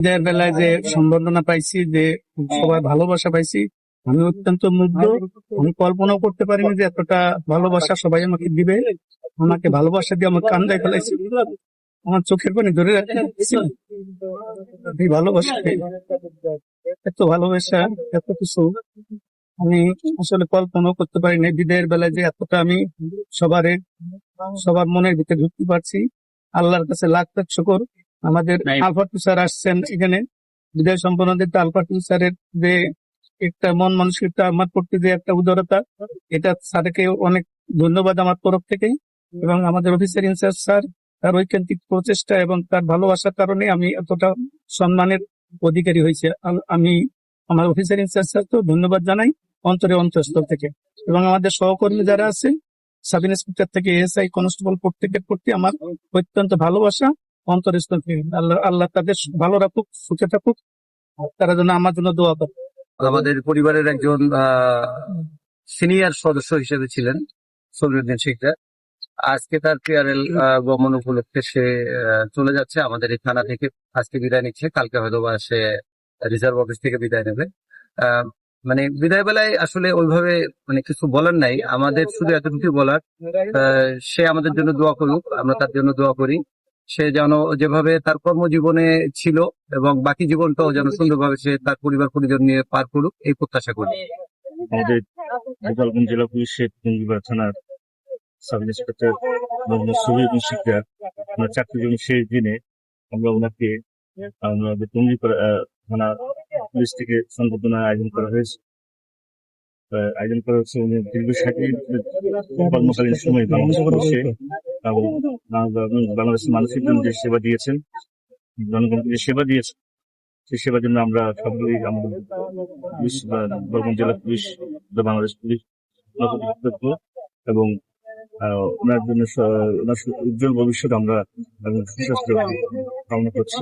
ঈদের বেলায় যে সম্বর্ধনা পাইছি, যে সবাই ভালোবাসা পাইছি, আমি অত্যন্ত মুগ্ধ। আমি কল্পনাও করতে পারিনি যে এতটা ভালোবাসা সবাই আমাকে দিবে। আমাকে ভালোবাসা দিয়ে আমার কান্দায় ফেলাইছে, আমার চোখের পানি ধরে রাখতে পারতেছি না। এই ভালোবাসা, এত ভালোবাসা, এত কিছু আমি আসলে কল্পনাও করতে পারি না। বিদায়ের বেলায় যে এতটা আমি সবার সবার মনের ভিতরে ঢুকতে পারছি, আল্লাহর কাছে লাখ লাখ শুকর। আমাদের আলফাটু স্যার আসছেন এখানে, বিদায় সম্পন্নদের আলফাটু স্যারের যে একটা মন মানসিকতা, আমার প্রতি যে একটা উদারতা, এটা স্যারকে অনেক ধন্যবাদ আমার তরফ থেকে। এবং আমাদের অফিসার ইনচার্জ স্যার, তার ঐকান্তিক প্রচেষ্টা এবং তার ভালোবাসার কারণে আমি এতটা সম্মানের অধিকারী হয়েছে। আমি আমার অফিসার ইনচার্জ স্যার তো ধন্যবাদ জানাই অন্তরস্থল থেকে। এবং আমাদের সহকর্মী যারা আছে, সাব ইন্সপেক্টর থেকে এএসআই, কনস্টেবল, প্রত্যেকের প্রতি আমার অত্যন্ত ভালোবাসা অন্তরস্থল থেকে। আল্লাহ আল্লাহ তাদের ভালো রাখুক, সুখে থাকুক, তারা যেন আমার জন্য দোয়া করে। আমাদের পরিবারের একজন সিনিয়র সদস্য হিসেবে ছিলেন সবিউদ্দিন শিকদার। আজকে তার পিআরএল গমন উপলক্ষে সে চলে যাচ্ছে আমাদের এই থানা থেকে। আজকে বিদায় নিচ্ছে, কালকে হয়তো বা সে রিজার্ভ অফিস থেকে বিদায় নেবে। মানে বিদায় বেলায় আসলে ওইভাবে মানে কিছু বলার নাই, আমাদের শুধু এতটুকু বলার, সে আমাদের জন্য দোয়া করুক, আমরা তার জন্য দোয়া করি। সে যেন যেভাবে তার কর্মজীবনে ছিল এবং বাকি জীবনটাও যেন সুন্দরভাবে সে তার পরিবার পরিজন নিয়ে পার করুক, এই প্রত্যাশা করি। আমাদের গোপালগঞ্জ জেলা পুলিশের টুঙ্গিপাড়া থানার সাব ইন্সপেক্টর মোহাম্মদ সবিউদ্দিন শিকদার, ওনার চাকরি জীবনের শেষ দিনে আমরা ওনাকে আমাদের টুঙ্গিপাড়া থানা পুলিশ থেকে সংবর্ধনার আয়োজন করা হয়েছে। উনি দীর্ঘ 60 কর্মকালীন সময় বাংলাদেশ পুলিশে এবং বাংলাদেশের মানুষের জন্য যে সেবা দিয়েছেন, জনগণকে যে সেবা দিয়েছেন, সেই সেবার জন্য আমরা সকলেই আমাদের পুলিশ বা গোপালগঞ্জ জেলা পুলিশ বা বাংলাদেশ পুলিশ কৃতজ্ঞ। এবং ওনার জন্য ওনার উজ্জ্বল ভবিষ্যৎ আমরা সুস্বাস্থ্য কামনা করছি।